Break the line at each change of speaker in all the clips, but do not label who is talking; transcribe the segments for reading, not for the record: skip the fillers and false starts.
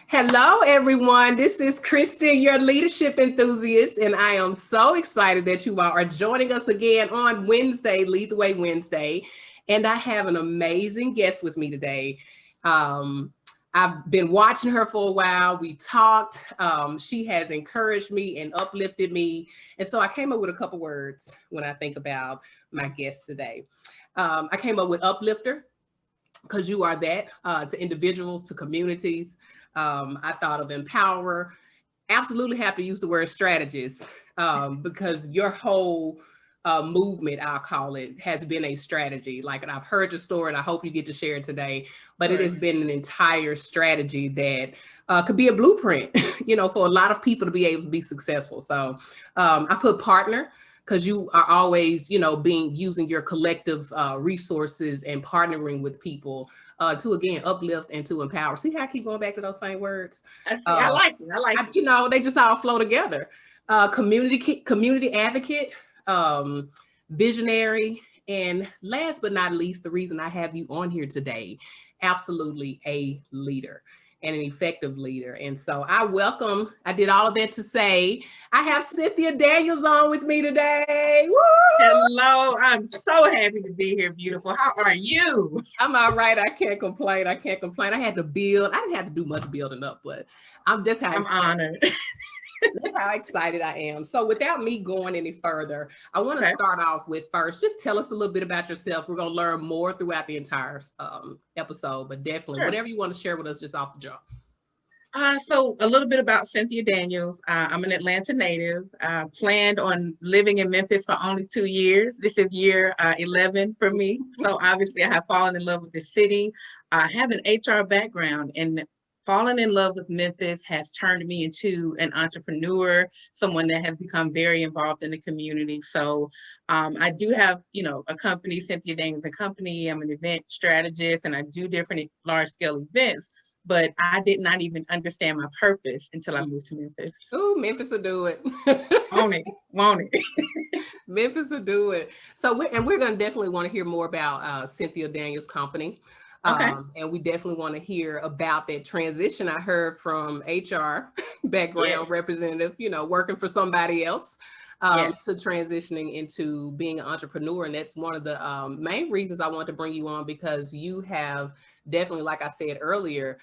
Hello, everyone. This is Kristen, your leadership enthusiast, and I am so excited that you all are joining us again on Wednesday, Lead the Way Wednesday. And I have an amazing guest with me today. Um, I've been watching her for a while. We talked. She has encouraged me and uplifted me. And so I came up with a couple words when I think about my guest today. I came up with uplifter because you are that to individuals, to communities. I thought of empower. Absolutely have to use the word strategist because your whole movement, I'll call it, has been a strategy. Like, and I've heard your story and I hope you get to share it today, but it has been an entire strategy that could be a blueprint, for a lot of people to be able to be successful. So I put partner because you are always, using your collective resources and partnering with people to, again, uplift and to empower. See how I keep going back to those same words?
I like it. I like it.
They just all flow together. Community advocate, visionary, and last but not least, the reason I have you on here today, absolutely a leader and an effective leader. And so I did all of that to say, I have Cynthia Daniels on with me today. Woo!
Hello, I'm so happy to be here, beautiful. How are you?
I'm all right. I can't complain. I had to build. I didn't have to do much building up, but I'm
honored.
That's how excited I am. So without me going any further, I want to start off with first, just tell us a little bit about yourself. We're going to learn more throughout the entire episode, but definitely whatever you want to share with us just off the jump.
So a little bit about Cynthia Daniels. I'm an Atlanta native. Planned on living in Memphis for only 2 years. This is year 11 for me. So obviously I have fallen in love with the city. I have an HR background, and falling in love with Memphis has turned me into an entrepreneur, someone that has become very involved in the community. So I do have, a company, Cynthia Daniels and Company. I'm an event strategist and I do different large scale events. But I did not even understand my purpose until I moved to Memphis.
Oh, Memphis will do it.
Won't it?
Memphis will do it. So we're going to definitely want to hear more about Cynthia Daniels' company.
Okay.
And we definitely want to hear about that transition. I heard from HR background representative, working for somebody else to transitioning into being an entrepreneur. And that's one of the main reasons I want to bring you on, because you have definitely, like I said earlier,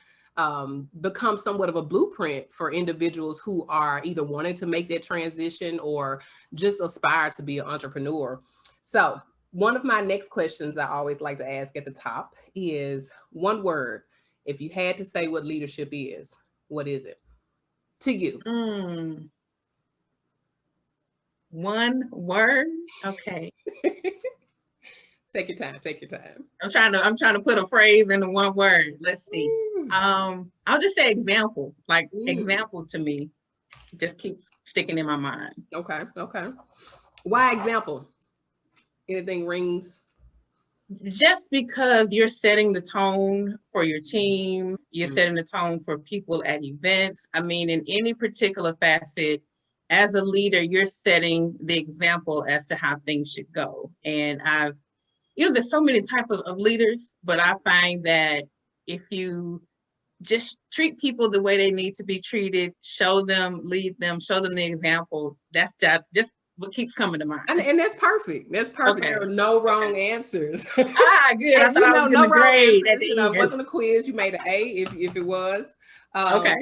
become somewhat of a blueprint for individuals who are either wanting to make that transition or just aspire to be an entrepreneur. So one of my next questions I always like to ask at the top is one word. If you had to say what leadership is, what is it to you?
One word? Okay.
Take your time. Take your time.
I'm trying to put a phrase into one word. Let's see. I'll just say example. Like example to me just keeps sticking in my mind.
Okay. Why example? Anything rings?
Just because you're setting the tone for your team, you're setting the tone for people at events. I mean, in any particular facet, as a leader, you're setting the example as to how things should go. And there's so many types of leaders, but I find that if you just treat people the way they need to be treated, show them, lead them, show them the example, that's just what keeps coming to mind.
And that's perfect. That's perfect. Okay. There are no wrong answers.
Good. I thought I was getting a grade at the end.
It wasn't a quiz. You made an A if it was. But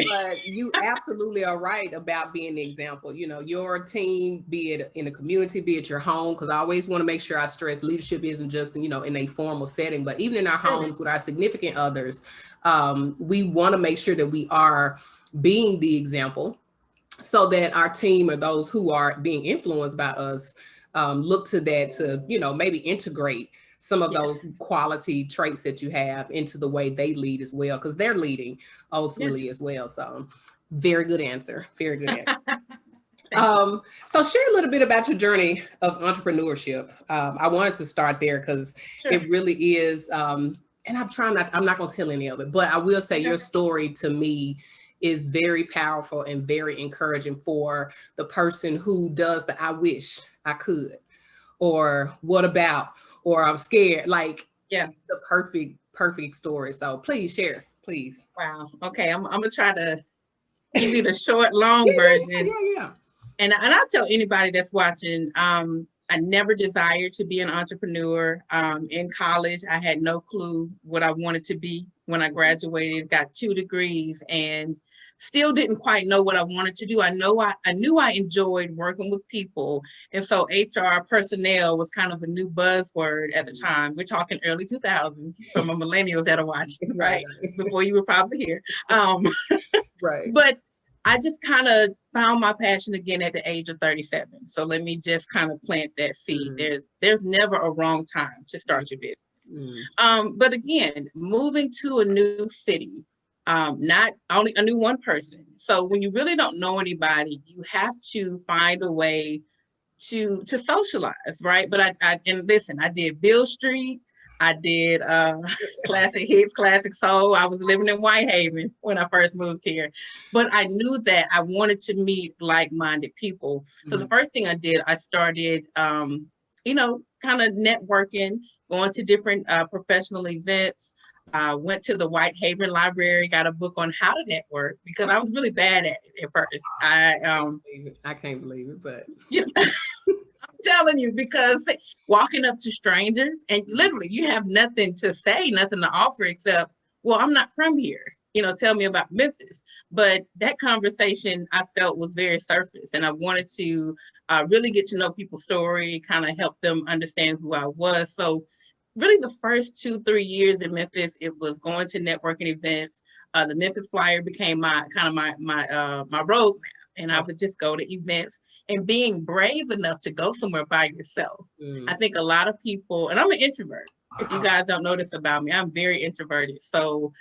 you absolutely are right about being the example. Your team, be it in a community, be it your home, because I always want to make sure I stress leadership isn't just, in a formal setting, but even in our homes with our significant others, we want to make sure that we are being the example so that our team or those who are being influenced by us look to that to, maybe integrate some of those quality traits that you have into the way they lead as well, because they're leading ultimately as well. So very good answer. Very good answer. So share a little bit about your journey of entrepreneurship. I wanted to start there because it really is, and I'm not going to tell any of it, but I will say your story to me is very powerful and very encouraging for the person who does the I wish I could, or what about, or I'm scared, the perfect story. So please share. please.
Wow. Okay, I'm gonna try to give you the short, long
Yeah,
version.
yeah.
And I'll tell anybody that's watching, I never desired to be an entrepreneur. In college, I had no clue what I wanted to be. When I graduated, got 2 degrees, and still didn't quite know what I wanted to do. I knew I enjoyed working with people. And so HR personnel was kind of a new buzzword at the time. We're talking early 2000s for my millennials that are watching, right? Before you were probably here.
Right.
But I just kind of found my passion again at the age of 37. So let me just kind of plant that seed. There's never a wrong time to start your business. But again, moving to a new city, not only I knew one person. So when you really don't know anybody, you have to find a way to socialize, right? But I and listen, I did Bill Street. I did classic hits, classic soul. I was living in Whitehaven when I first moved here, but I knew that I wanted to meet like-minded people. So the first thing I did, I started, kind of networking, going to different professional events. Went to the Whitehaven Library, got a book on how to network because I was really bad at it at first.
I can't believe it, but
you know, I'm telling you, because walking up to strangers and literally you have nothing to say, nothing to offer except, well, I'm not from here. Tell me about Memphis. But that conversation I felt was very surface, and I wanted to really get to know people's story, kind of help them understand who I was. So really the first 2-3 years in Memphis, it was going to networking events. The Memphis Flyer became my roadmap, and I would just go to events and being brave enough to go somewhere by yourself. I think a lot of people, and I'm an introvert. If you guys don't know this about me, I'm very introverted. So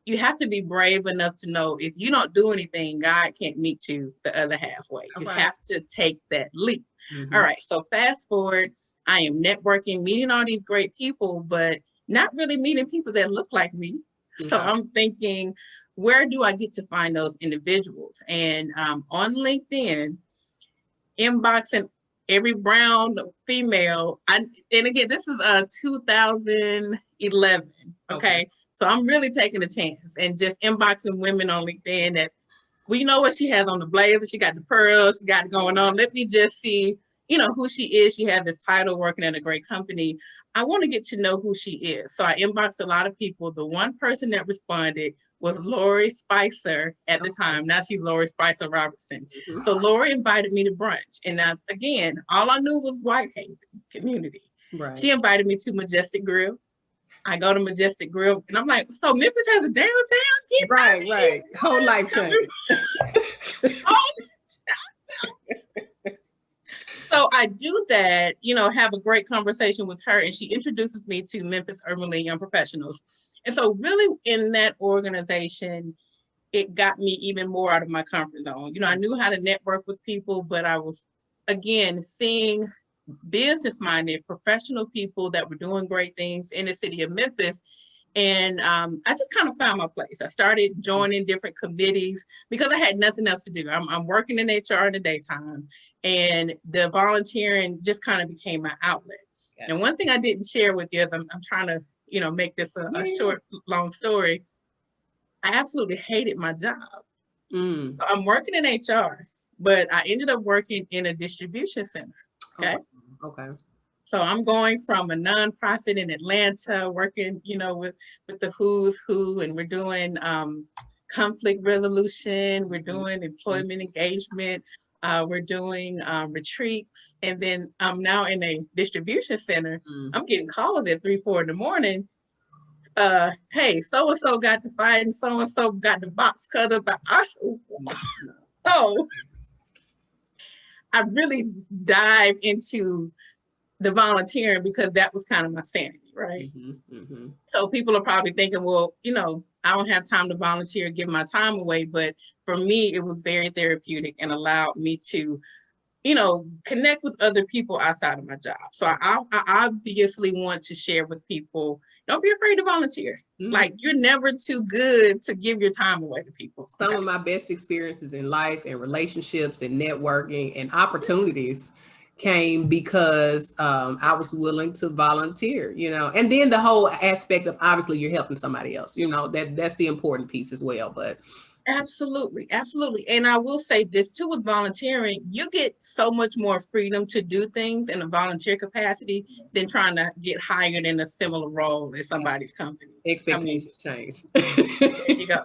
you have to be brave enough to know if you don't do anything, God can't meet you the other halfway. You have to take that leap. All right. So fast forward, I am networking, meeting all these great people, but not really meeting people that look like me. So I'm thinking, where do I get to find those individuals? And on LinkedIn, inboxing every brown female. And again, this is 2011. Okay. So I'm really taking a chance and just inboxing women on LinkedIn that, well, you know what, she has on the blazer, she got the pearls, she got it going on. Let me just see, who she is. She has this title working at a great company. I want to get to know who she is. So I inboxed a lot of people. The one person that responded was Lori Spicer at the time. Now she's Lori Spicer Robertson. So Lori invited me to brunch. And again, all I knew was Whitehaven community. Right. She invited me to Majestic Grill. I go to Majestic Grill and I'm like, so Memphis has a downtown?
Right. Whole life change.
So I do that, have a great conversation with her, and she introduces me to Memphis Urban League Young Professionals. And so really in that organization, it got me even more out of my comfort zone. I knew how to network with people, but I was, again, seeing business-minded professional people that were doing great things in the city of Memphis. And I just kind of found my place. I started joining different committees because I had nothing else to do. I'm working in HR in the daytime, and the volunteering just kind of became my outlet. Yeah. And one thing I didn't share with you, is I'm trying to, make this a short, long story. I absolutely hated my job. So I'm working in HR, but I ended up working in a distribution center. Okay.
Okay.
So I'm going from a nonprofit in Atlanta, working, with the who's who, and we're doing conflict resolution, we're doing employment engagement, we're doing retreats, and then I'm now in a distribution center. I'm getting calls at 3-4 in the morning. Hey, so and so got the fight, and so got the box cut up. So I really dive into the volunteering because that was kind of my sanity, right? So people are probably thinking, well, I don't have time to volunteer, give my time away. But for me, it was very therapeutic and allowed me to, connect with other people outside of my job. So I obviously want to share with people, don't be afraid to volunteer. Like, you're never too good to give your time away to people.
Some of my best experiences in life and relationships and networking and opportunities came because I was willing to volunteer, you know, and then the whole aspect of obviously you're helping somebody else, you know, that's the important piece as well. But
Absolutely, absolutely. And I will say this too with volunteering, you get so much more freedom to do things in a volunteer capacity than trying to get hired in a similar role in somebody's company.
expectations change.
There you go.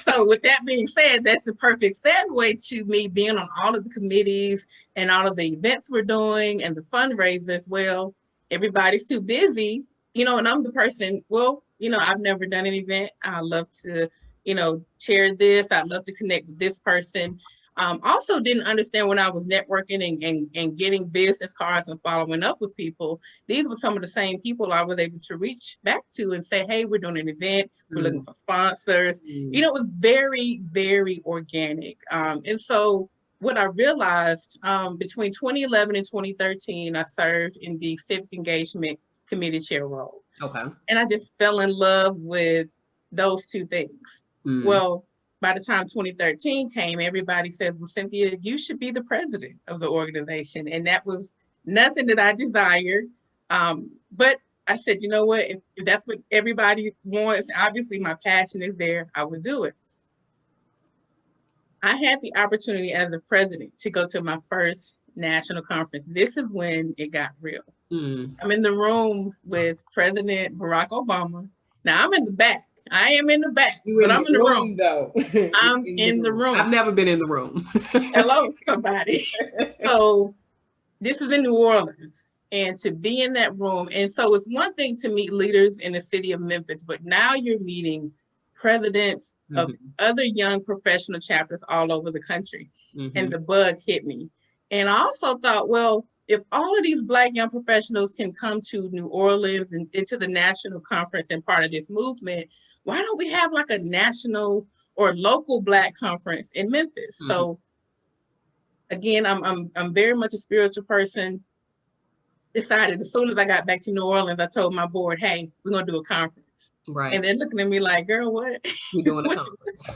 So with that being said, that's a perfect segue to me being on all of the committees and all of the events we're doing and the fundraisers. Well, everybody's too busy, you know, and I'm the person, well, you know, I've never done an event. I love to, you know, chair this. I'd love to connect with this person. Also didn't understand when I was networking and getting business cards and following up with people, these were some of the same people I was able to reach back to and say, hey, we're doing an event, we're looking for sponsors. You know, it was very, very organic. And so what I realized between 2011 and 2013, I served in the civic engagement committee chair role.
Okay.
And I just fell in love with those two things. Well, by the time 2013 came, everybody says, well, Cynthia, you should be the president of the organization. And that was nothing that I desired. But I said, you know what, if that's what everybody wants, obviously my passion is there, I would do it. I had the opportunity as the president to go to my first national conference. This is when it got real. I'm in the room with President Barack Obama. Now I'm in the back. I am in the back, but I'm in the room.
Though.
I'm in the room.
I've never been in the room.
Hello, somebody. So this is in New Orleans, and to be in that room. And so it's one thing to meet leaders in the city of Memphis, but now you're meeting presidents of other young professional chapters all over the country. And the bug hit me. And I also thought, well, if all of these Black young professionals can come to New Orleans and into the national conference and part of this movement, why don't we have like a national or local Black conference in Memphis? So again, I'm very much a spiritual person. Decided as soon as I got back to New Orleans, I told my board, hey, we're gonna do a conference.
Right.
And they're looking at me like, girl, what?
We're doing a conference.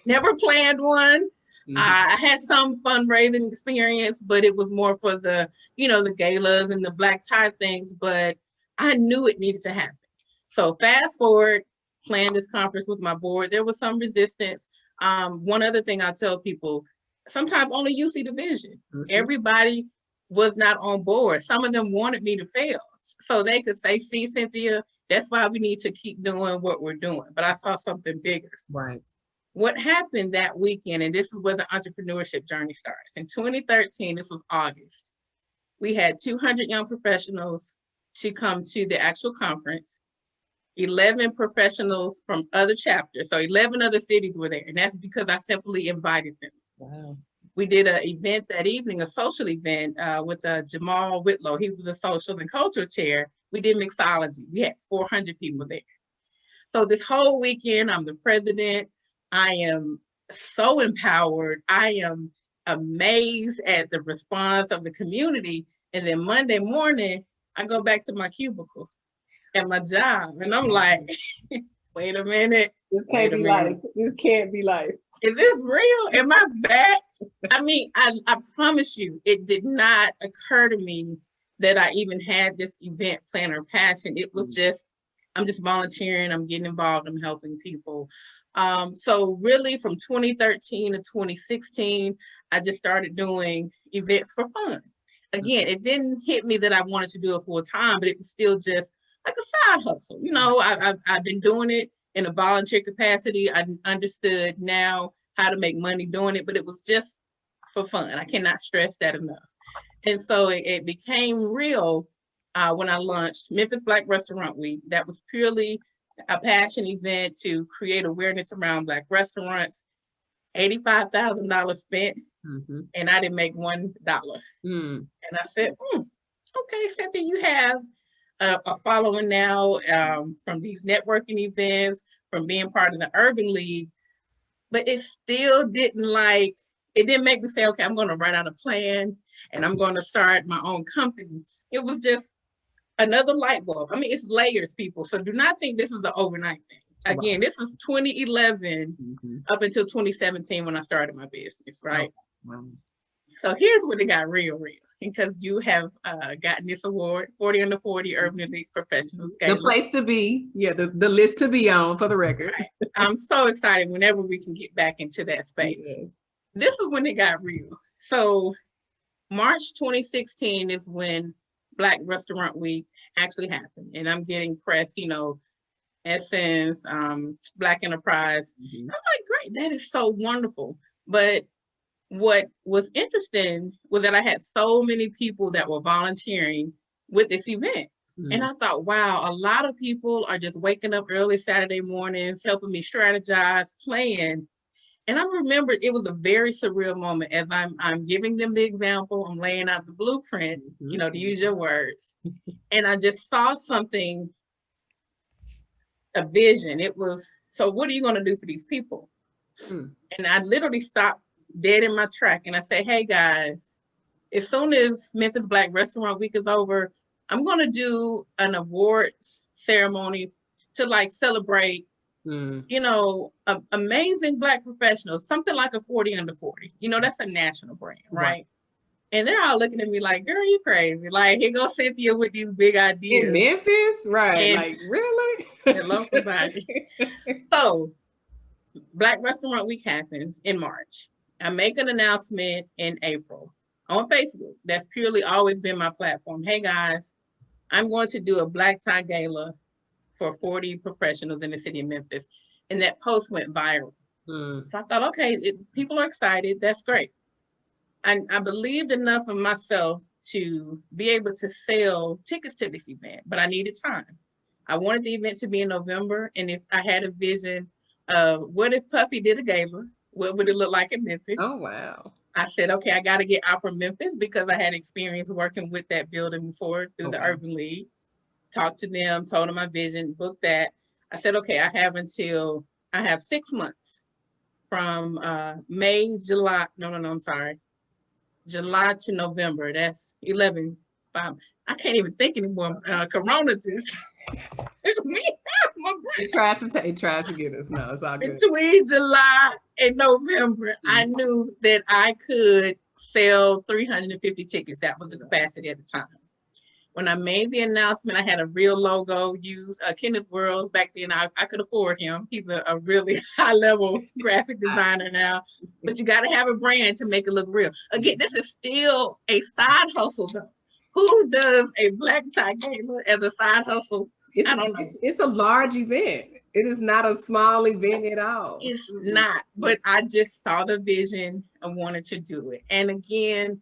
Never planned one. I had some fundraising experience, but it was more for the, you know, the galas and the black tie things, but I knew it needed to happen. So fast forward, planned this conference with my board. There was some resistance. One other thing I tell people, sometimes only you see the vision. Everybody was not on board. Some of them wanted me to fail. So they could say, see, Cynthia, that's why we need to keep doing what we're doing. But I saw something bigger.
Right.
What happened that weekend, and this is where the entrepreneurship journey starts. In 2013, this was August, we had 200 young professionals to come to the actual conference, 11 professionals from other chapters. So 11 other cities were there, and that's because I simply invited them.
Wow.
We did an event that evening, a social event with Jamal Whitlow. He was a social and cultural chair. We did mixology. We had 400 people there. So this whole weekend, I'm the president. I am so empowered. I am amazed at the response of the community. And then Monday morning, I go back to my cubicle at my job. And I'm like, wait a minute.
This can't be life. This can't be life.
Is this real? Am I back? I mean, I promise you, it did not occur to me that I even had this event plan or passion. It was just, I'm just volunteering. I'm getting involved. I'm helping people. So really from 2013 to 2016, I just started doing events for fun. Again, it didn't hit me that I wanted to do it full time, but it was still just like a side hustle. You know, I've been doing it in a volunteer capacity. I understood now how to make money doing it, but it was just for fun. I cannot stress that enough. And so it became real when I launched Memphis Black Restaurant Week. That was purely a passion event to create awareness around Black restaurants. $85,000 spent, and I didn't make $1. And I said, okay, Cynthia, you have a following now from these networking events, from being part of the Urban League, but it still didn't it didn't make me say, okay, I'm going to write out a plan and I'm going to start my own company. It was just another light bulb. I mean, it's layers, people. So do not think this is the overnight thing. Again, this was 2011 up until 2017 when I started my business, right? So here's when it got real, real. because you have gotten this award, 40 under 40 Urban Elite Professionals Gala.
The place to be. Yeah, the list to be on, for the record.
Right. I'm so excited whenever we can get back into that space.
Yes.
This is when it got real. So March 2016 is when Black Restaurant Week actually happened. And I'm getting press, Essence, Black Enterprise. I'm like, great, that is so wonderful. But what was interesting was that I had so many people that were volunteering with this event. And I thought, wow, a lot of people are just waking up early Saturday mornings, helping me strategize, plan. And I remember it was a very surreal moment as I'm giving them the example, I'm laying out the blueprint, to use your words. And I just saw something, a vision. It was, so what are you going to do for these people? And I literally stopped dead in my track and I say, hey guys, as soon as Memphis Black Restaurant Week is over, I'm going to do an awards ceremony to like celebrate, amazing Black professionals, something like a 40 under 40. That's a national brand, right? And they're all looking at me like, girl, you crazy. Like, here goes Cynthia with these big ideas.
In Memphis? Right. And like, really?
Hello, somebody. So, Black Restaurant Week happens in March. I make an announcement in April on Facebook. That's purely always been my platform. Hey, guys, I'm going to do a black tie gala for 40 professionals in the city of Memphis. And that post went viral. So I thought, okay, people are excited. That's great. And I believed enough of myself to be able to sell tickets to this event, but I needed time. I wanted the event to be in November. And if I had a vision of what if Puffy did a gala, what would it look like in Memphis?
Oh, wow.
I said, okay, I got to get Opera Memphis because I had experience working with that building before through the Urban League. Talked to them, told them my vision, booked that. I said, okay, I have 6 months from July to November. That's 11. I can't even think anymore. Corona just me.
It tries to get us. No, it's all good.
Between July and November, I knew that I could sell 350 tickets. That was the capacity at the time. When I made the announcement, I had a real logo used. Kenneth Worlds, back then, I could afford him. He's a really high-level graphic designer now. But you got to have a brand to make it look real. Again, this is still a side hustle, though. Who does a black tie gala as a side hustle? I don't know.
It's a large event. It is not a small event at all.
It's not. But I just saw the vision and wanted to do it. And again,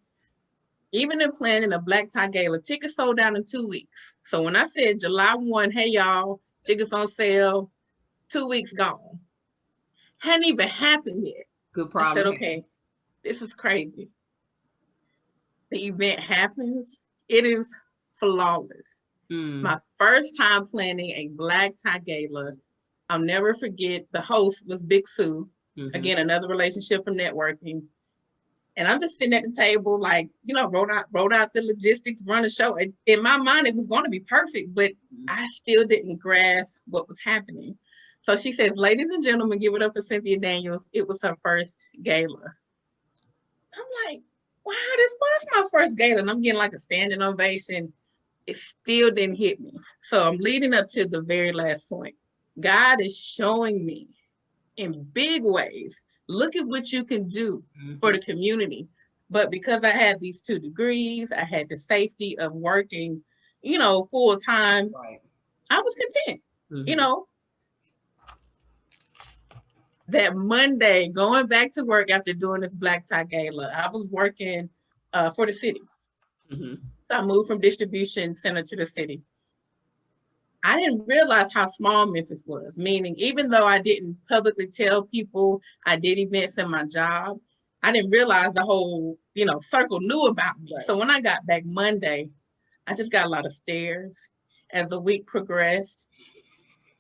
even in planning a black tie gala, tickets sold out in 2 weeks. So when I said July 1, hey y'all, tickets on sale, 2 weeks gone. Hadn't even happened yet.
Good problem.
I said, okay, this is crazy. The event happens. It is flawless. My first time planning a black tie gala. I'll never forget, the host was Big Sue. Again, another relationship from networking. And I'm just sitting at the table, like, wrote out the logistics, run a show. In my mind, it was going to be perfect, but I still didn't grasp what was happening. So she says, ladies and gentlemen, give it up for Cynthia Daniels. It was her first gala. I'm like, wow, this was my first gala. And I'm getting like a standing ovation. It still didn't hit me. So I'm leading up to the very last point. God is showing me in big ways, look at what you can do for the community. But because I had these 2 degrees, I had the safety of working, full time.
Right.
I was content, That Monday, going back to work after doing this black tie gala, I was working for the city. So I moved from distribution center to the city. I didn't realize how small Memphis was, meaning even though I didn't publicly tell people I did events in my job, I didn't realize the whole, circle knew about me. Right. So when I got back Monday, I just got a lot of stares. As the week progressed,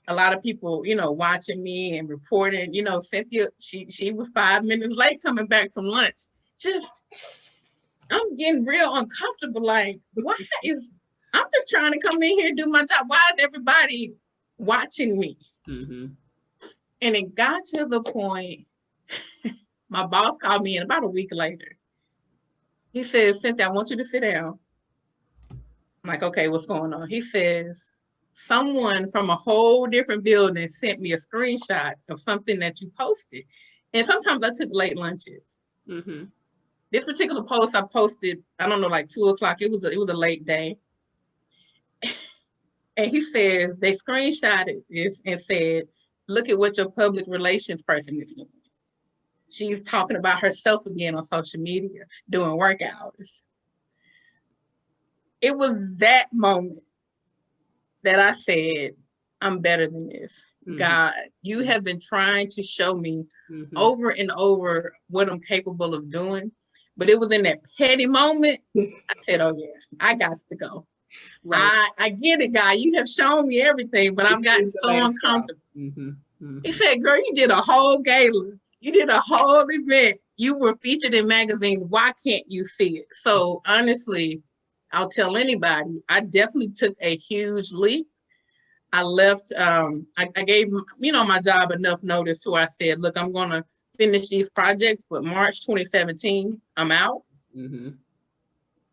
a lot of people, watching me and reporting, Cynthia, she was 5 minutes late coming back from lunch. I'm getting real uncomfortable. Like, I'm just trying to come in here and do my job. Why is everybody watching me? And it got to the point, my boss called me in about a week later. He says, Cynthia, I want you to sit down. I'm like, okay, what's going on? He says, someone from a whole different building sent me a screenshot of something that you posted. And sometimes I took late lunches.
Mm-hmm.
This particular post I posted, I don't know, like 2:00. It was a late day. And he says, they screenshotted this and said, look at what your public relations person is doing. She's talking about herself again on social media, doing work hours. It was that moment that I said, I'm better than this. Mm-hmm. God, you have been trying to show me over and over what I'm capable of doing. But it was in that petty moment, I said, oh yeah, I got to go. Right. I get it, God. You have shown me everything, but I've gotten so uncomfortable. He said, girl, you did a whole gala. You did a whole event. You were featured in magazines. Why can't you see it? So honestly, I'll tell anybody, I definitely took a huge leap. I left, I gave, my job enough notice where I said, look, I'm going to finish these projects, but March 2017, I'm out. Mm-hmm.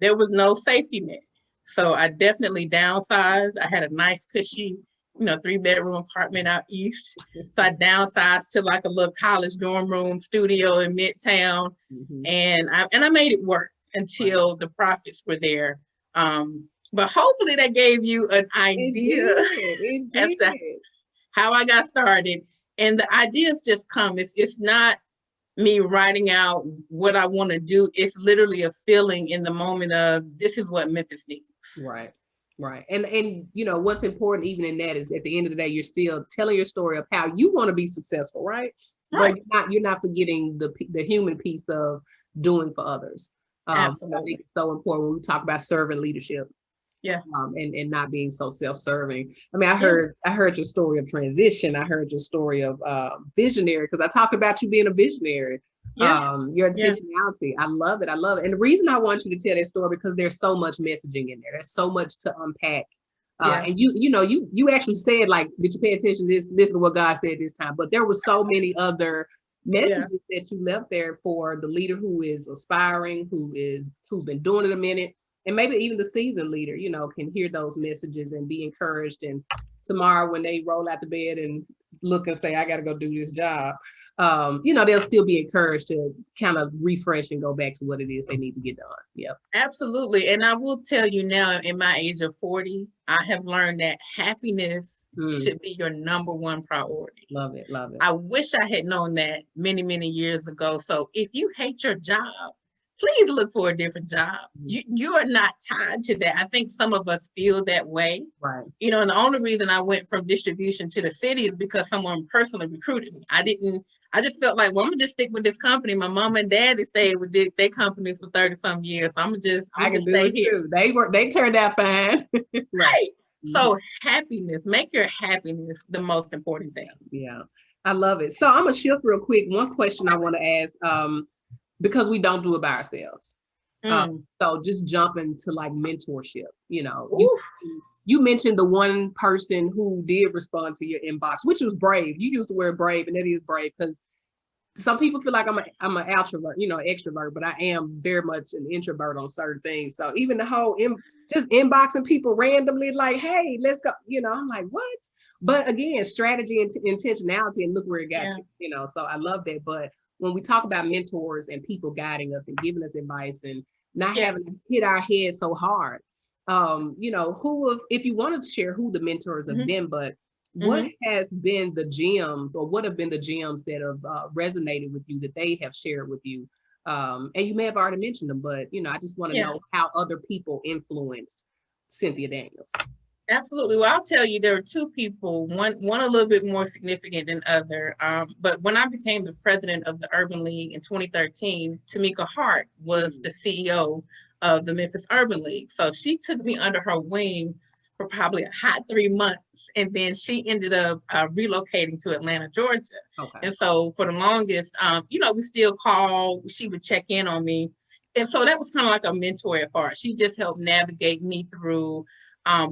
There was no safety net. So I definitely downsized. I had a nice cushy, 3-bedroom apartment out east. So I downsized to like a little college dorm room studio in Midtown. Mm-hmm. And I made it work until the profits were there. But hopefully that gave you an idea as to how I got started. And the ideas just come. It's not me writing out what I want to do. It's literally a feeling in the moment of this is what Memphis needs.
Right. Right. And what's important even in that is at the end of the day, you're still telling your story of how you want to be successful, right? Right. But you're not forgetting the human piece of doing for others. Absolutely. I think it's so important when we talk about servant leadership. Yeah. And not being so self-serving. I mean, I heard your story of transition. I heard your story of visionary, because I talked about you being a visionary. Yeah. Your intentionality. Yeah. I love it. I love it. And the reason I want you to tell that story, because there's so much messaging in there. There's so much to unpack. And you actually said, like, did you pay attention to this? This is what God said this time. But there were so many other messages that you left there for the leader who is aspiring, who's been doing it a minute. And maybe even the seasoned leader, can hear those messages and be encouraged. And tomorrow when they roll out the bed and look and say, I got to go do this job, they'll still be encouraged to kind of refresh and go back to what it is they need to get done. Yep.
Absolutely. And I will tell you now, in my age of 40, I have learned that happiness should be your number one priority.
Love it. Love it.
I wish I had known that many, many years ago. So if you hate your job, please look for a different job. You are not tied to that. I think some of us feel that way.
Right.
And the only reason I went from distribution to the city is because someone personally recruited me. I just felt like, well, I'm gonna just stick with this company. My mom and dad stayed with their companies for 30-some years. So I'm gonna just stay here.
Too. They turned out fine.
Right. So happiness, make your happiness the most important thing.
Yeah. I love it. So I'm gonna shift real quick. One question I want to ask, because we don't do it by ourselves. So just jumping to like mentorship, you mentioned the one person who did respond to your inbox, which was brave. You used the word brave, and that is brave, because some people feel like I'm an extrovert, extrovert, but I am very much an introvert on certain things. So even the whole just inboxing people randomly, like, hey, let's go, I'm like, what? But again, strategy and intentionality, and look where it got you, so I love that. But when we talk about mentors and people guiding us and giving us advice and not having to hit our head so hard, if you wanted to share who the mentors have been, but what has been the gems, or what have been the gems that have resonated with you that they have shared with you? And you may have already mentioned them, but I just want to know how other people influenced Cynthia Daniels.
Absolutely. Well, I'll tell you, there are two people, one a little bit more significant than other. But when I became the president of the Urban League in 2013, Tamika Hart was the CEO of the Memphis Urban League. So she took me under her wing for probably a hot 3 months. And then she ended up relocating to Atlanta, Georgia. Okay. And so for the longest, we still call, she would check in on me. And so that was kind of like a mentor at heart. She just helped navigate me through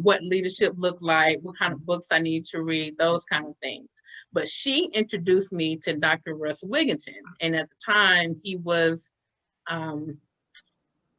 what leadership looked like, what kind of books I need to read, those kind of things. But she introduced me to Dr. Russ Wigginton. And at the time, he was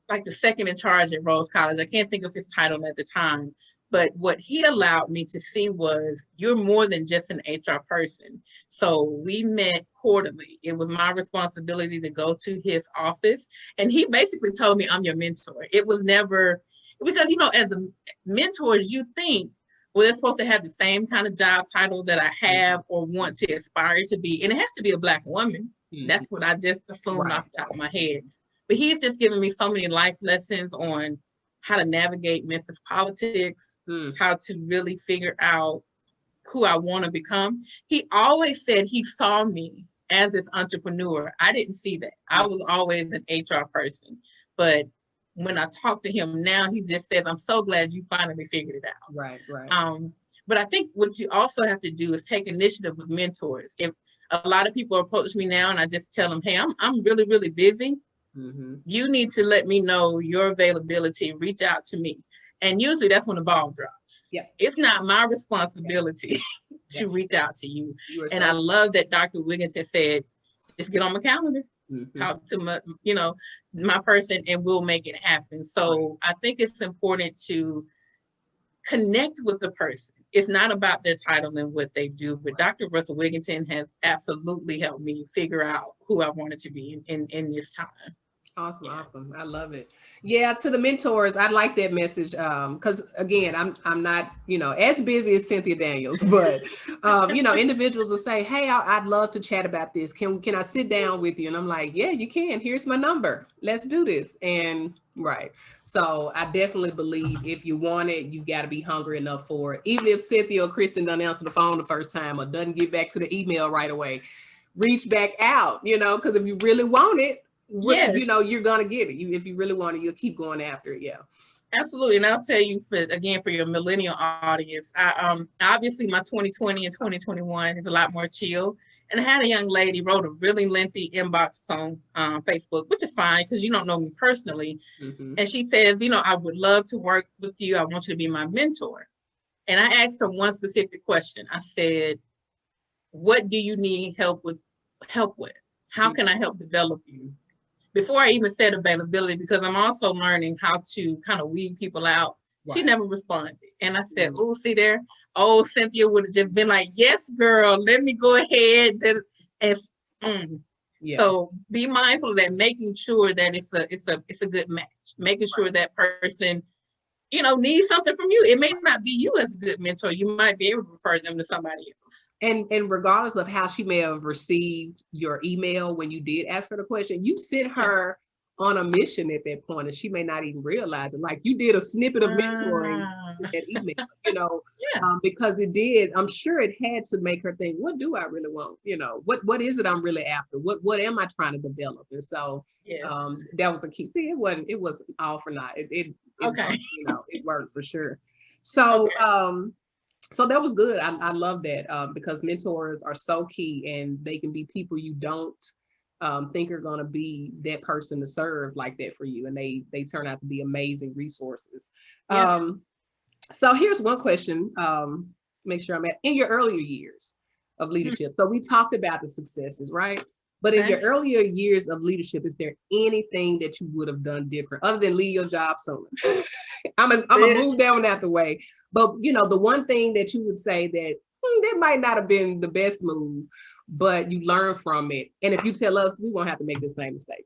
like the second in charge at Rose College. I can't think of his title at the time, but what he allowed me to see was you're more than just an HR person. So we met quarterly. It was my responsibility to go to his office, and he basically told me, I'm your mentor. It was never, because, you know, as the mentors, you think, well, they're supposed to have the same kind of job title that I have or want to aspire to be. And it has to be a Black woman. That's what I just assumed off the top of my head. But he's just given me so many life lessons on how to navigate Memphis politics, how to really figure out who I want to become. He always said he saw me as this entrepreneur. I didn't see that. I was always an HR person. But when I talk to him now, he just says, I'm so glad you finally figured it out.
Right, right.
But I think what you also have to do is take initiative with mentors. If a lot of people approach me now and I just tell them, hey, I'm really, really busy. You need to let me know your availability, reach out to me. And usually that's when the ball drops.
Yeah.
It's not my responsibility to reach out to you. And I love that Dr. Wigginton said, just get on my calendar, talk to my, you know, my person, and we'll make it happen. So I think it's important to connect with the person. It's not about their title and what they do, but Dr. Russell Wigginton has absolutely helped me figure out who I wanted to be in this time.
Awesome. Awesome. I love it. Yeah. To the mentors, I like that message. Cause again, I'm not, you know, as busy as Cynthia Daniels, but, you know, individuals will say, hey, I'd love to chat about this. Can I sit down with you? And I'm like, yeah, you can. Here's my number. Let's do this. And so I definitely believe if you want it, you got to be hungry enough for it. Even if Cynthia or Kristen doesn't answer the phone the first time or doesn't get back to the email right away, reach back out, you know, because if you really want it, you know, you're going to get it. If you really want it, you'll keep going after it. Yeah.
Absolutely. And I'll tell you, for your millennial audience, obviously my 2020 and 2021 is a lot more chill. And I had a young lady wrote a really lengthy inbox on Facebook, which is fine because you don't know me personally. And she says, you know, I would love to work with you. I want you to be my mentor. And I asked her one specific question. I said, what do you need help with? How can I help develop you? Before I even said availability, because I'm also learning how to kind of weed people out. She never responded. And I said, oh, see there, Cynthia would have just been like, yes, girl, let me go ahead. So be mindful of that, making sure that it's a good match, making sure that person, you know, needs something from you. It may not be you as a good mentor. You might be able to refer them to somebody else. And
regardless of how she may have received your email when you did ask her the question, you sent her on a mission at that point, and she may not even realize it. Like you did a snippet of mentoring with that email, you know, because it did. I'm sure it had to make her think, what do I really want? You know, what is it I'm really after? What am I trying to develop? And so that was a key. See, it was all for naught. It worked, you know, it worked for sure. So so that was good. I love that because mentors are so key, and they can be people you don't think are going to be that person to serve like that for you, and they turn out to be amazing resources. So here's one question. Make sure I'm in your earlier years of leadership. So we talked about the successes, right? But in your earlier years of leadership, is there anything that you would have done different other than leave your job sooner? I'm gonna move that one out the way. But you know, the one thing that you would say that that might not have been the best move, but you learn from it. And if you tell us, we won't have to make the same mistake.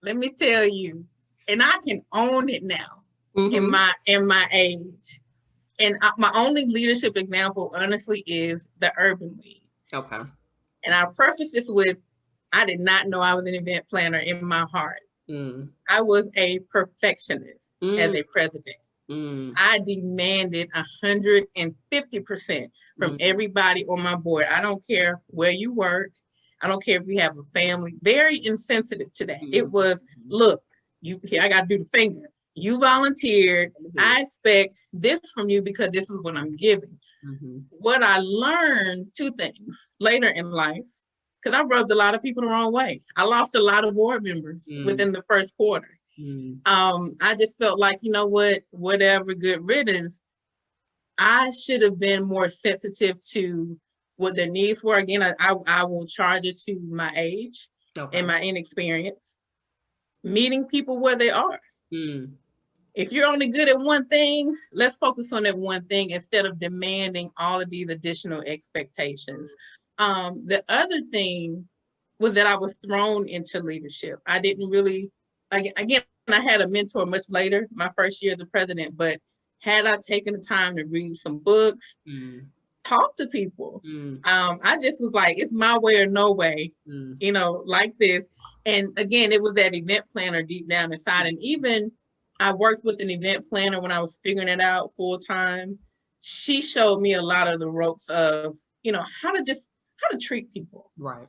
Let me tell you, and I can own it now in my age. And my only leadership example, honestly, is the Urban League.
Okay.
And I preface this with, I did not know I was an event planner in my heart. I was a perfectionist as a president. I demanded 150% from everybody on my board. I don't care where you work. I don't care if you have a family. Very insensitive to that. It was, look, I got to do the finger. You volunteered. I expect this from you because this is what I'm giving. What I learned, two things later in life, because I rubbed a lot of people the wrong way. I lost a lot of board members within the first quarter. I just felt like, you know what, whatever, good riddance. I should have been more sensitive to what their needs were. Again, I will charge it to my age and my inexperience. Meeting people where they are.
Mm.
If you're only good at one thing, let's focus on that one thing instead of demanding all of these additional expectations. The other thing was that I was thrown into leadership. I didn't really, again, I had a mentor much later, my first year as a president, but had I taken the time to read some books,
Mm.
talk to people,
Mm.
I just was like, it's my way or no way,
Mm.
like this. And again, it was that event planner deep down inside. And even I worked with an event planner when I was figuring it out full time. She showed me a lot of the ropes of, how to treat people.
Right.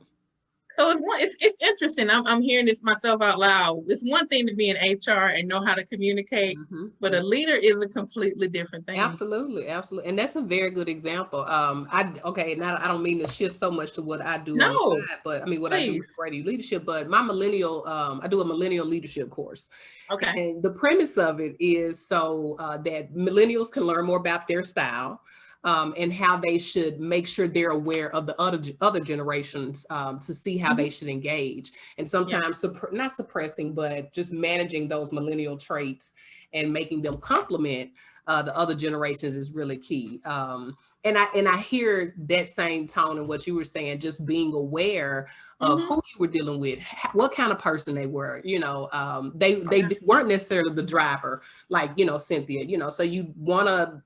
So it's interesting. I'm hearing this myself out loud. It's one thing to be in HR and know how to communicate,
Mm-hmm.
but a leader is a completely different thing.
Absolutely, absolutely, and that's a very good example. Now I don't mean to shift so much to what I do on the
No,
side, but I mean what I do with
please.
radio leadership. But my millennial, I do a millennial leadership course,
Okay.
and the premise of it is so that millennials can learn more about their style. And how they should make sure they're aware of the other generations to see how they should engage. And sometimes not suppressing, but just managing those millennial traits and making them complement the other generations is really key. And I hear that same tone in what you were saying, just being aware of who you were dealing with, what kind of person they were. They weren't necessarily the driver, like Cynthia. So you want to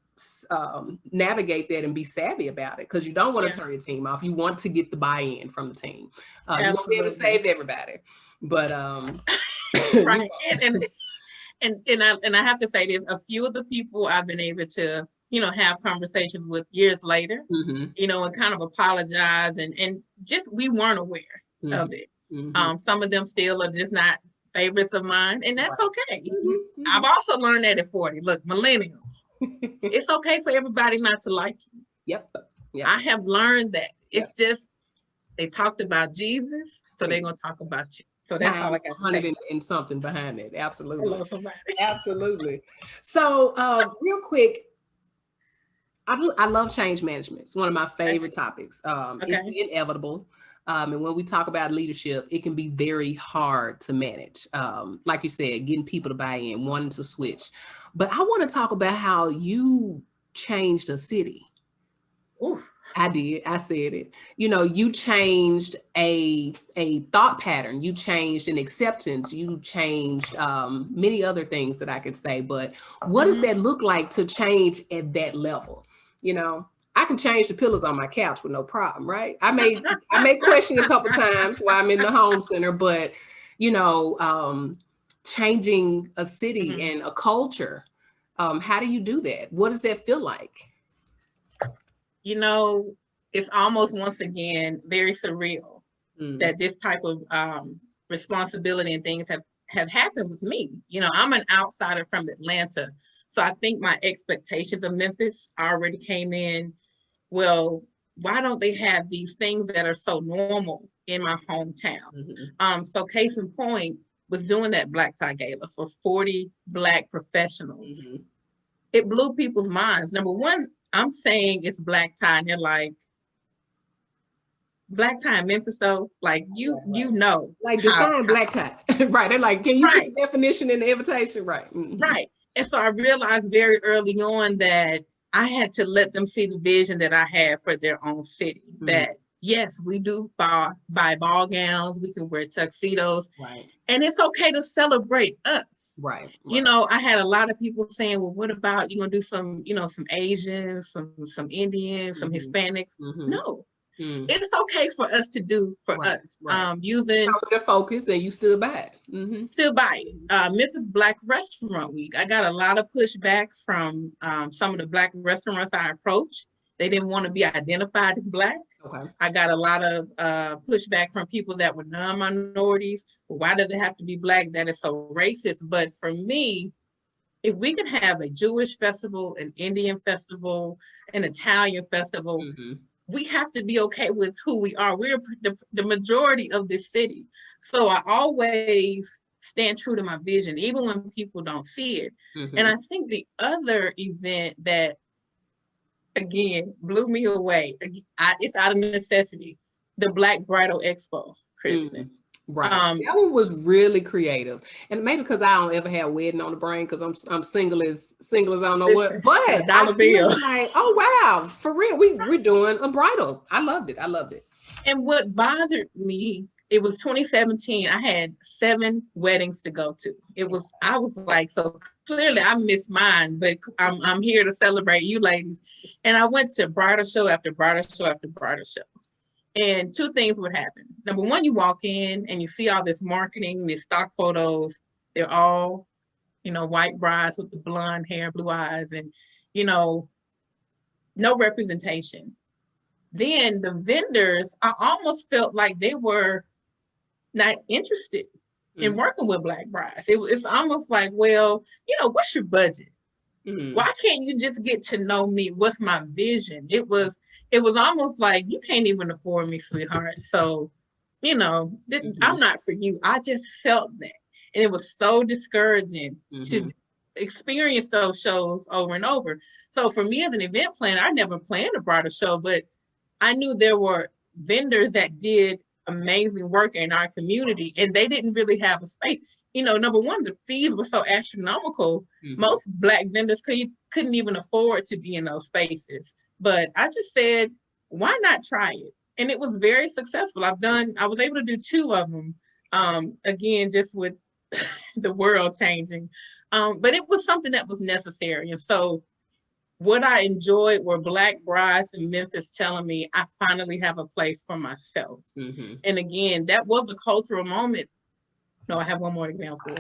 navigate that and be savvy about it, because you don't want to turn your team off. You want to get the buy-in from the team. You want to be able to save everybody, but
right. And I have to say this: a few of the people I've been able to have conversations with years later, and kind of apologize and just we weren't aware of it. Some of them still are just not favorites of mine, and that's okay. I've also learned that at 40. Look, millennials. It's okay for everybody not to like you.
Yep.
I have learned that. It's just they talked about Jesus, so they're gonna talk about you. So that's all I got to say.
And something behind it. Absolutely.
Hello, somebody.
Absolutely. So real quick, I love change management. It's one of my favorite topics. It's inevitable. And when we talk about leadership, it can be very hard to manage. Like you said, getting people to buy in, wanting to switch. But I want to talk about how you changed a city.
Oof.
I did. I said it. You changed a thought pattern. You changed an acceptance. You changed many other things that I could say. But what does that look like to change at that level? I can change the pillows on my couch with no problem, right? I may question a couple times while I'm in the home center, but changing a city and a culture, how do you do that? What does that feel like?
It's almost once again very surreal that this type of responsibility and things have happened with me. I'm an outsider from Atlanta, so I think my expectations of Memphis already came in. Well, why don't they have these things that are so normal in my hometown? So case in point, was doing that Black Tie Gala for 40 Black professionals. It blew people's minds. Number one, I'm saying it's black tie, and they're like, black tie in Memphis, though? Like,
Like, define black tie. Right. They're like, can you put the definition in the invitation? Right.
Right. And so I realized very early on that I had to let them see the vision that I had for their own city. That, yes, we do buy ball gowns. We can wear tuxedos.
Right.
And it's okay to celebrate us.
Right.
I had a lot of people saying, well, what about, you're going to do some, some Asians, some Indians, some Hispanics? No. It's okay for us to do for us. Using
your focus, and you stood by it.
Still by it. Memphis Black Restaurant Week. I got a lot of pushback from some of the Black restaurants I approached. They didn't want to be identified as Black.
Okay.
I got a lot of pushback from people that were non-minorities. Why does it have to be Black? That is so racist. But for me, if we could have a Jewish festival, an Indian festival, an Italian festival, we have to be okay with who we are. We're the majority of this city. So I always stand true to my vision, even when people don't see it. And I think the other event that, again, blew me away, it's out of necessity, the Black Bridal Expo, Kristen.
Right. That one was really creative. And maybe because I don't ever have wedding on the brain because I'm single as I don't know what. But I still was like, oh wow, for real. We're doing a bridal. I loved it. I loved it.
And what bothered me, it was 2017. I had 7 weddings to go to. I was like, so clearly I missed mine, but I'm here to celebrate you ladies. And I went to bridal show after bridal show after bridal show. And 2 things would happen. Number one, you walk in and you see all this marketing, these stock photos. They're all, white brides with the blonde hair, blue eyes, and, no representation. Then the vendors, I almost felt like they were not interested in working with Black brides. It's almost like, well, what's your budget? Why can't you just get to know me? What's my vision? It was almost like, you can't even afford me, sweetheart. So, I'm not for you. I just felt that. And it was so discouraging to experience those shows over and over. So for me as an event planner, I never planned a bridal show, but I knew there were vendors that did amazing work in our community, and they didn't really have a space. Number one, the fees were so astronomical. Most Black vendors couldn't even afford to be in those spaces. But I just said, why not try it? And it was very successful. I was able to do 2 of them. Again, just with the world changing. But it was something that was necessary. And so what I enjoyed were Black brides in Memphis telling me, I finally have a place for myself. And again, that was a cultural moment. No, I have one more example.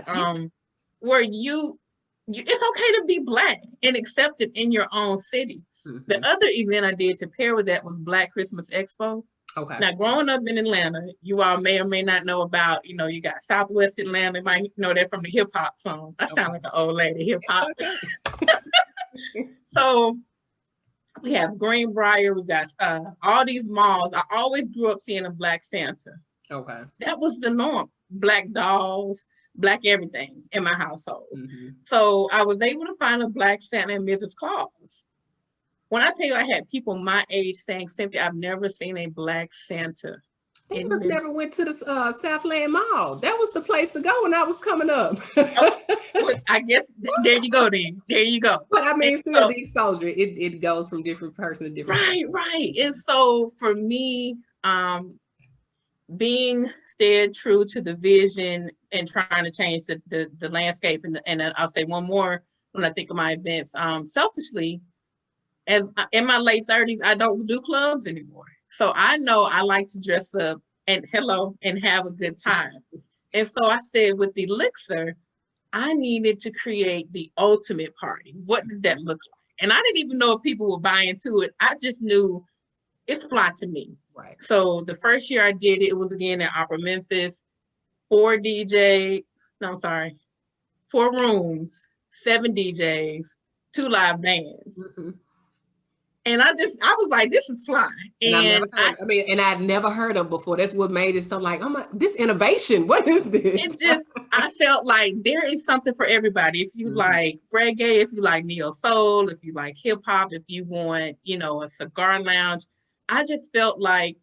Where it's okay to be Black and accepted in your own city. The other event I did to pair with that was Black Christmas Expo. Okay. Now, growing up in Atlanta, you all may or may not know about, you got Southwest Atlanta. You might know that from the hip hop song. I sound like an old lady, hip hop. So we have Greenbrier, we got all these malls. I always grew up seeing a Black Santa. Okay. That was the norm. Black dolls, Black everything in my household. So I was able to find a Black Santa and Mrs. Claus. When I tell you I had people my age saying, Cynthia, I've never seen a Black Santa.
They must never went to the Southland Mall. That was the place to go when I was coming up.
I guess there you go then. There you go.
But I mean, still the exposure, it goes from different person to different person.
Right. And so for me, being stayed true to the vision and trying to change the landscape. And I'll say one more when I think of my events. Selfishly, as in my late 30s, I don't do clubs anymore. So I know I like to dress up and have a good time. And so I said with the Elixir, I needed to create the ultimate party. What did that look like? And I didn't even know if people would buy into it. I just knew it's fly to me. Right. So the first year I did it was again at Opera Memphis, 4 rooms, 7 DJs, 2 live bands. And I was like, this is fly. And
I'd never heard of before. That's what made it so like, this innovation. What is this?
I felt like there is something for everybody. If you like reggae, if you like neo soul, if you like hip hop, if you want, a cigar lounge. I just felt like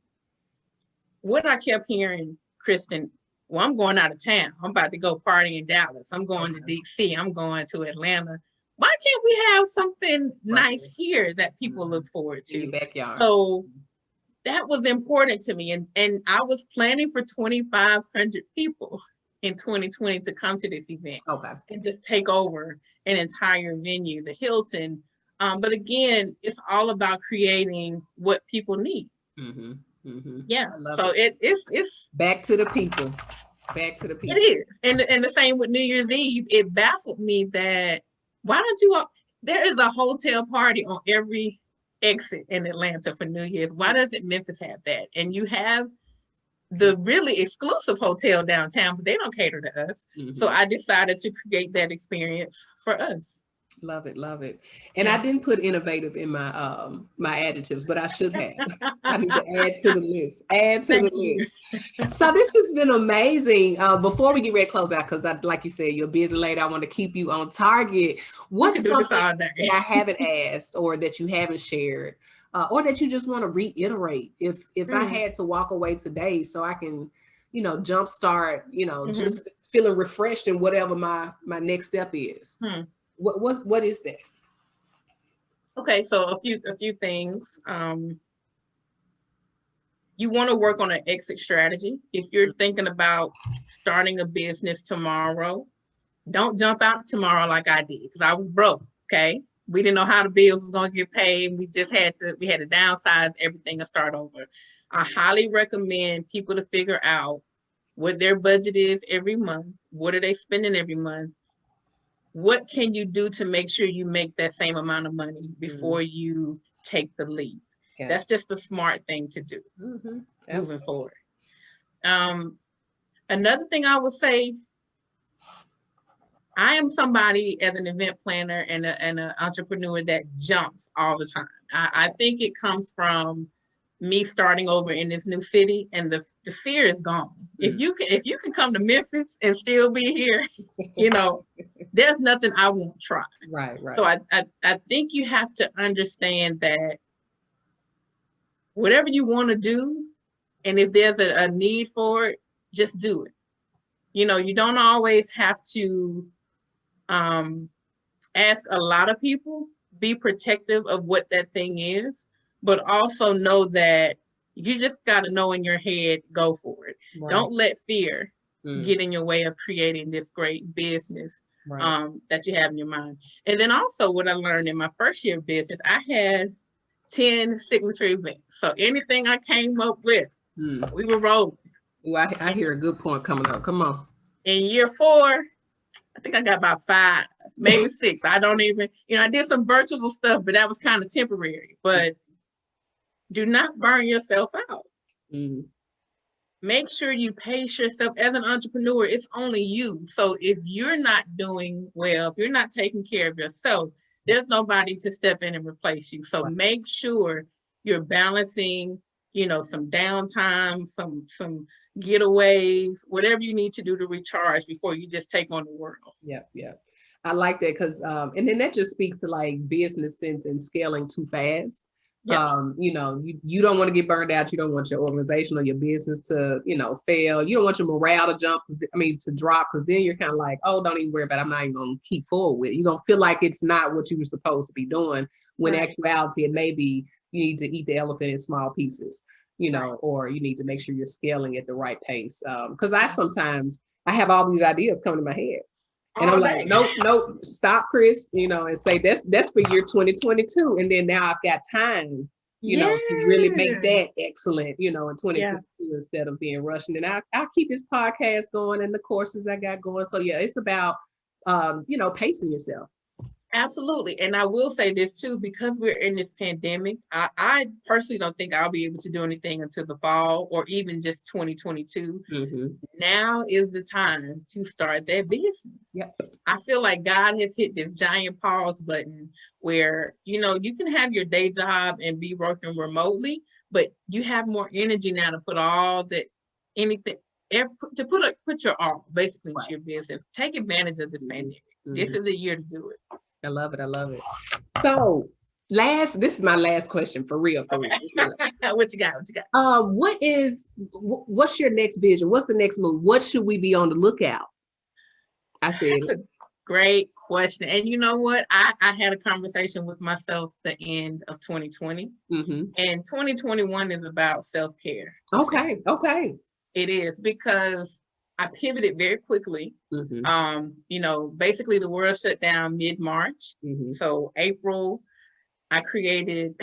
what I kept hearing, Kristen, well, I'm going out of town. I'm about to go party in Dallas. I'm going to DC. I'm going to Atlanta. Why can't we have something nice here that people look forward to?
In the backyard.
So that was important to me. And I was planning for 2,500 people in 2020 to come to this event. Okay. And just take over an entire venue, the Hilton. But again, it's all about creating what people need. Yeah. So it's
back to the people. Back to the people.
It is. And the same with New Year's Eve. It baffled me that why don't you there is a hotel party on every exit in Atlanta for New Year's. Why doesn't Memphis have that? And you have the really exclusive hotel downtown, but they don't cater to us. So I decided to create that experience for us.
Love it, love it. And I didn't put innovative in my my adjectives, but I should have. I need to add to the list. So this has been amazing. Before we get ready to close out, because like you said, you're a busy lady. I want to keep you on target. What's something that I haven't asked or that you haven't shared? Or that you just want to reiterate if I had to walk away today so I can, jumpstart, just feeling refreshed in whatever my next step is. What is that?
Okay, so a few things. You want to work on an exit strategy. If you're thinking about starting a business tomorrow, don't jump out tomorrow like I did, because I was broke. Okay, we didn't know how the bills was going to get paid. We had to downsize everything and start over. I highly recommend people to figure out what their budget is every month. What are they spending every month? What can you do to make sure you make that same amount of money before you take the leap? Gotcha. That's just a smart thing to do moving forward. Another thing I would say, I am somebody as an event planner and an entrepreneur that jumps all the time. I think it comes from me starting over in this new city, and the fear is gone. If you can come to Memphis and still be here, there's nothing I won't try.
Right.
So I think you have to understand that whatever you want to do, and if there's a need for it, just do it. You don't always have to ask a lot of people. Be protective of what that thing is, but also know that you just got to know in your head, go for it. Right. Don't let fear get in your way of creating this great business that you have in your mind. And then also what I learned in my first year of business, I had 10 signature events. So anything I came up with, we were rolling.
Well, I hear a good point coming up. Come on.
In year 4, I think I got about 5, maybe 6. I don't even, I did some virtual stuff, but that was kind of temporary. But do not burn yourself out. Make sure you pace yourself. As an entrepreneur, it's only you. So if you're not doing well, if you're not taking care of yourself, there's nobody to step in and replace you. So make sure you're balancing, some downtime, some getaways, whatever you need to do to recharge before you just take on the world.
Yeah. I like that, because and then that just speaks to like business sense and scaling too fast. You don't want to get burned out. You don't want your organization or your business to, fail. You don't want your morale to drop, because then you're kind of like, oh, don't even worry about it. I'm not even going to keep forward with it. You're going to feel like it's not what you were supposed to be doing, when actuality, it may be you need to eat the elephant in small pieces, or you need to make sure you're scaling at the right pace. Because I have all these ideas coming to my head. And I'm like, nope, stop, Chris, and say that's for year 2022. And then now I've got time, to really make that excellent, in 2022 instead of being rushed. And I'll keep this podcast going and the courses I got going. So yeah, it's about, pacing yourself.
Absolutely. And I will say this too, because we're in this pandemic, I personally don't think I'll be able to do anything until the fall or even just 2022. Now is the time to start that business. I feel like God has hit this giant pause button where, you can have your day job and be working remotely, but you have more energy now to put all that, anything, to put your all basically into your business. Take advantage of this pandemic. This is the year to do it.
I love it. So this is my last question for real.
What you got?
What's your next vision? What's the next move? What should we be on the lookout?
That's a great question. And you know what? I had a conversation with myself the end of 2020. And 2021 is about self-care.
Okay.
It is, because I pivoted very quickly. Basically the world shut down mid-March. So April, I created,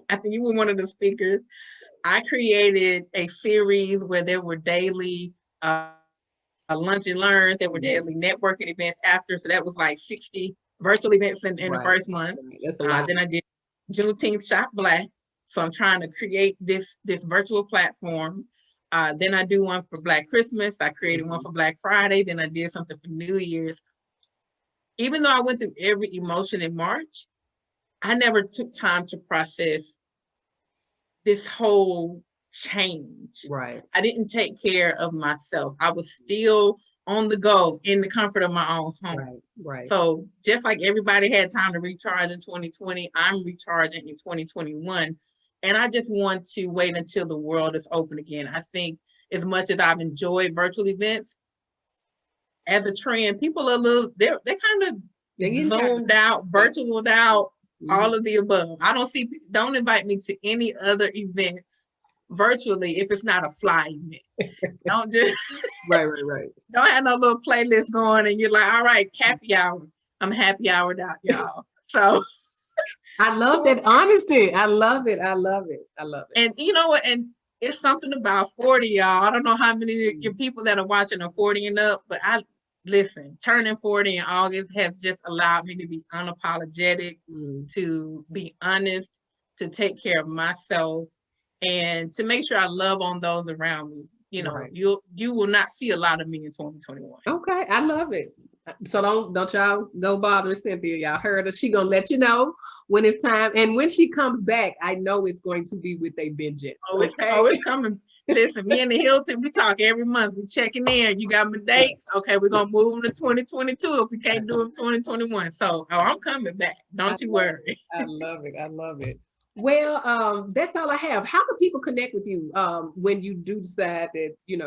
I think you were one of the speakers, I created a series where there were daily lunch and learns, there were daily networking events after. So that was like 60 virtual events in the first month. Then I did Juneteenth Shop Black. So I'm trying to create this virtual platform. Then I do one for Black Christmas. I created one for Black Friday. Then I did something for New Year's. Even though I went through every emotion in March, I never took time to process this whole change. I didn't take care of myself. I was still on the go in the comfort of my own home. So just like everybody had time to recharge in 2020, I'm recharging in 2021. And I just want to wait until the world is open again. I think as much as I've enjoyed virtual events, as a trend, people are a little, they're kind of zoomed out, virtualed out, all of the above. Don't invite me to any other events virtually if it's not a fly event. Don't just
right.
Don't have no little playlist going and you're like, all right, happy hour. I'm happy houred out, y'all. So
I love that honesty. I love it.
And you know what? And it's something about 40, y'all. I don't know how many of your people that are watching are 40 and up, but listen, turning 40 in August has just allowed me to be unapologetic, to be honest, to take care of myself, and to make sure I love on those around me. You know, you will not see a lot of me in 2021.
Okay, I love it. So don't y'all go bother Cynthia. Y'all heard her. She gonna let you know when it's time, and when she comes back, I know it's going to be with a vengeance.
It's coming. Listen, me and the Hilton, we talk every month. We checking in. You got my dates? Okay, we're gonna move them to 2022 if we can't do it 2021. So I'm coming back. Don't you worry.
I love it. Well, that's all I have. How can people connect with you when you do decide that you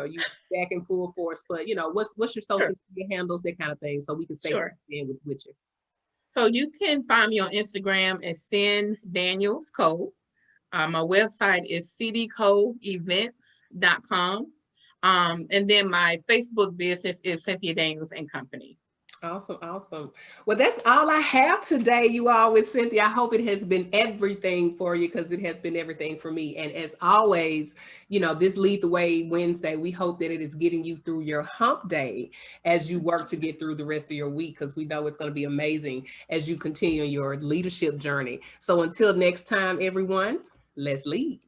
back in full force? But what's your social media handles, that kind of thing, so we can stay in with you.
So you can find me on Instagram at Cyn Daniels Co. My website is cdcoevents.com. And then my Facebook business is Cynthia Daniels and Company.
Awesome. Well, that's all I have today, you all, with Cynthia. I hope it has been everything for you, because it has been everything for me. And as always, this Lead the Way Wednesday, we hope that it is getting you through your hump day as you work to get through the rest of your week, because we know it's going to be amazing as you continue your leadership journey. So until next time, everyone, let's lead.